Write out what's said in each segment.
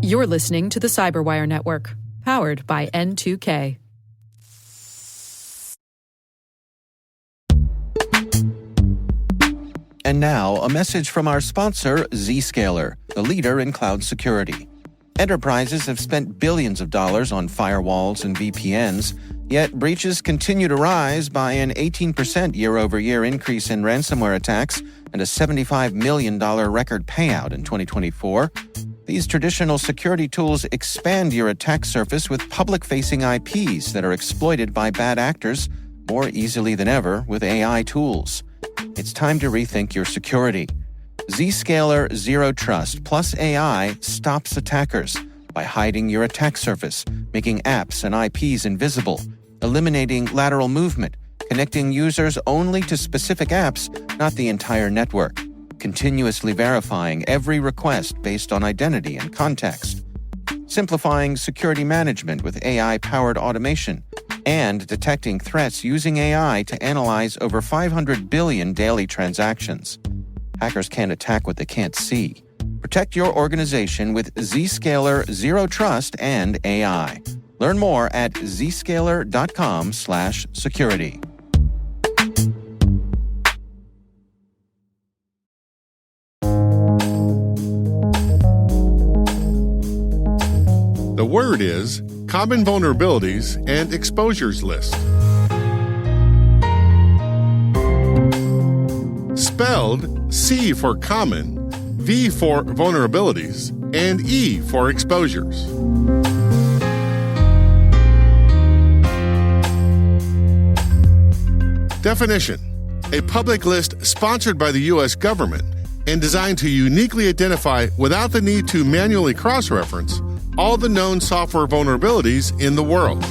You're listening to the Cyberwire Network, powered by N2K. And now, a message from our sponsor, Zscaler, the leader in cloud security. Enterprises have spent billions of dollars on firewalls and VPNs, yet breaches continue to rise by an 18% year-over-year increase in ransomware attacks and a $75 million record payout in 2024. These traditional security tools expand your attack surface with public-facing IPs that are exploited by bad actors more easily than ever with AI tools. It's time to rethink your security. Zscaler Zero Trust plus AI stops attackers by hiding your attack surface, making apps and IPs invisible, eliminating lateral movement, connecting users only to specific apps, not the entire network, continuously verifying every request based on identity and context, simplifying security management with AI-powered automation, and detecting threats using AI to analyze over 500 billion daily transactions. Hackers can't attack what they can't see. Protect your organization with Zscaler Zero Trust and AI. Learn more at zscaler.com/security. The word is Common Vulnerabilities and Exposures List. Spelled C for common, V for vulnerabilities, and E for exposures. Definition: a public list sponsored by the U.S. government and designed to uniquely identify, without the need to manually cross-reference, all the known software vulnerabilities in the world.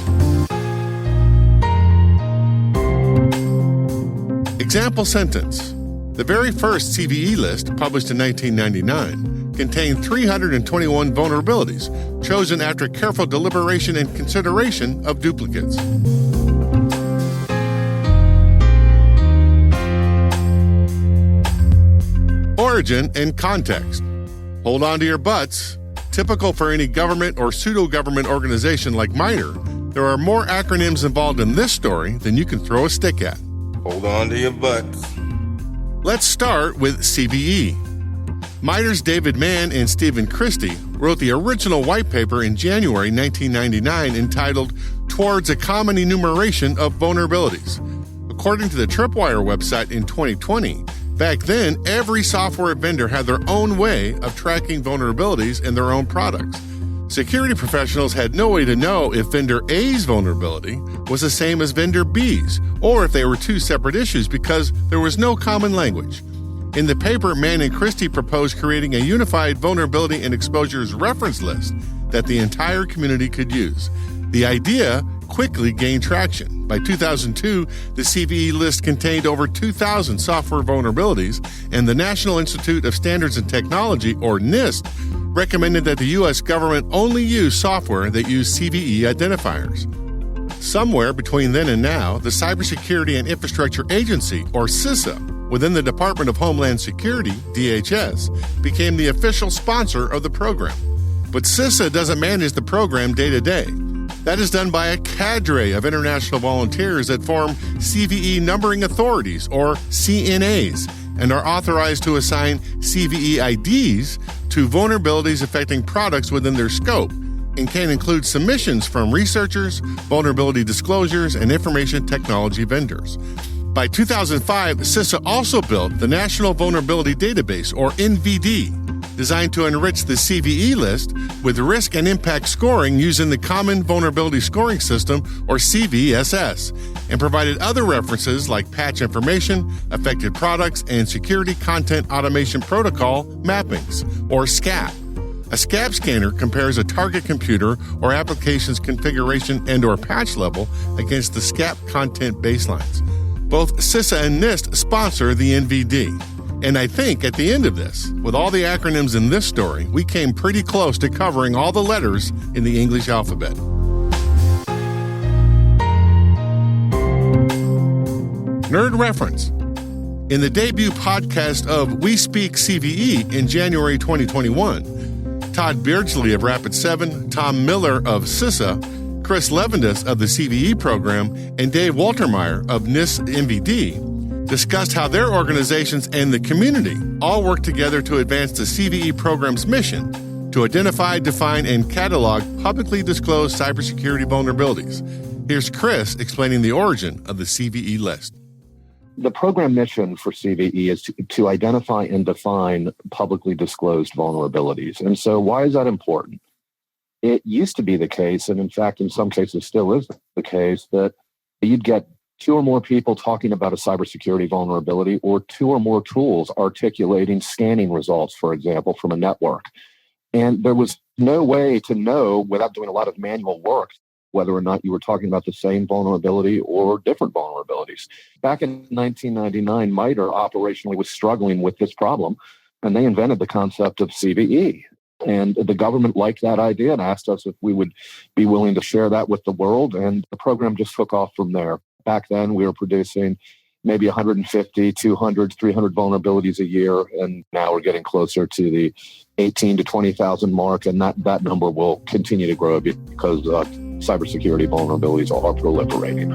Example sentence: the very first CVE list, published in 1999, contained 321 vulnerabilities, chosen after careful deliberation and consideration of duplicates. Origin and context. Hold on to your butts. Typical for any government or pseudo-government organization like MITRE, there are more acronyms involved in this story than you can throw a stick at. Hold on to your butts. Let's start with CVE. MITRE's David Mann and Stephen Christie wrote the original white paper in January 1999 entitled Towards a Common Enumeration of Vulnerabilities. According to the Tripwire website in 2020, back then, every software vendor had their own way of tracking vulnerabilities in their own products. Security professionals had no way to know if vendor A's vulnerability was the same as vendor B's, or if they were two separate issues because there was no common language. In the paper, Mann and Christie proposed creating a unified vulnerability and exposures reference list that the entire community could use. The idea quickly gained traction. By 2002, the CVE list contained over 2,000 software vulnerabilities, and the National Institute of Standards and Technology, or NIST, recommended that the U.S. government only use software that use CVE identifiers. Somewhere between then and now, the Cybersecurity and Infrastructure Agency, or CISA, within the Department of Homeland Security, DHS, became the official sponsor of the program. But CISA doesn't manage the program day to day. That is done by a cadre of international volunteers that form CVE numbering authorities, or CNAs, and are authorized to assign CVE IDs to vulnerabilities affecting products within their scope, and can include submissions from researchers, vulnerability disclosures, and information technology vendors. By 2005, CISA also built the National Vulnerability Database, or NVD, designed to enrich the CVE list with risk and impact scoring using the Common Vulnerability Scoring System, or CVSS, and provided other references like patch information, affected products, and security content automation protocol mappings, or SCAP. A SCAP scanner compares a target computer or application's configuration and/or patch level against the SCAP content baselines. Both CISA and NIST sponsor the NVD. And I think at the end of this, with all the acronyms in this story, we came pretty close to covering all the letters in the English alphabet. Nerd reference. In the debut podcast of We Speak CVE in January 2021, Todd Beardsley of Rapid7, Tom Miller of CISA, Chris Levendus of the CVE program, and Dave Waltermeyer of NIST MVD discussed how their organizations and the community all work together to advance the CVE program's mission to identify, define, and catalog publicly disclosed cybersecurity vulnerabilities. Here's Chris explaining the origin of the CVE list. The program mission for CVE is to identify and define publicly disclosed vulnerabilities. And so why is that important? It used to be the case, and in fact, in some cases still is the case, that you'd get two or more people talking about a cybersecurity vulnerability or two or more tools articulating scanning results, for example, from a network. And there was no way to know without doing a lot of manual work whether or not you were talking about the same vulnerability or different vulnerabilities. Back in 1999, MITRE operationally was struggling with this problem, and they invented the concept of CVE. And the government liked that idea and asked us if we would be willing to share that with the world, and the program just took off from there. Back then, we were producing maybe 150, 200, 300 vulnerabilities a year, and now we're getting closer to the 18 to 20,000 mark, and that number will continue to grow because cybersecurity vulnerabilities are proliferating.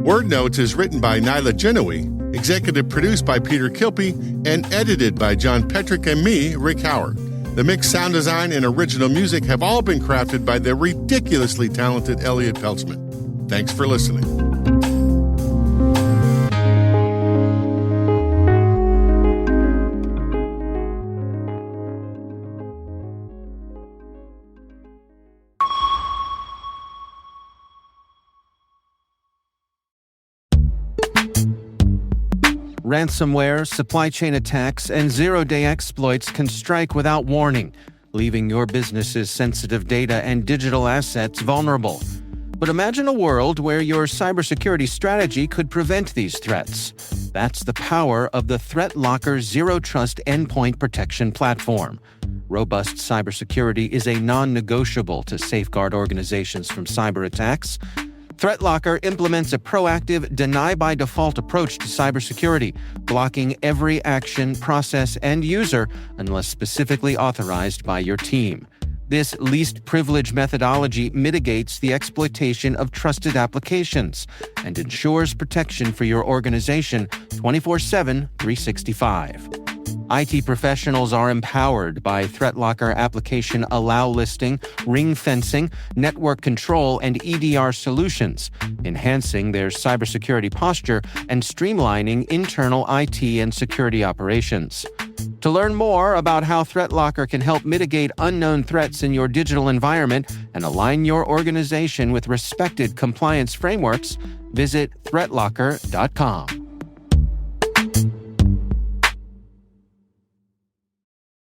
Word Notes is written by Nyla Genoe, executive produced by Peter Kilpie, and edited by John Petrick and me, Rick Howard. The mix, sound design, and original music have all been crafted by the ridiculously talented Elliot Peltzman. Thanks for listening. Ransomware, supply chain attacks, and zero-day exploits can strike without warning, leaving your business's sensitive data and digital assets vulnerable. But imagine a world where your cybersecurity strategy could prevent these threats. That's the power of the ThreatLocker Zero Trust Endpoint Protection Platform. Robust cybersecurity is a non-negotiable to safeguard organizations from cyber attacks. ThreatLocker implements a proactive, deny-by-default approach to cybersecurity, blocking every action, process, and user unless specifically authorized by your team. This least privilege methodology mitigates the exploitation of trusted applications and ensures protection for your organization 24/7, 365. IT professionals are empowered by ThreatLocker application allow listing, ring fencing, network control, and EDR solutions, enhancing their cybersecurity posture and streamlining internal IT and security operations. To learn more about how ThreatLocker can help mitigate unknown threats in your digital environment and align your organization with respected compliance frameworks, visit threatlocker.com.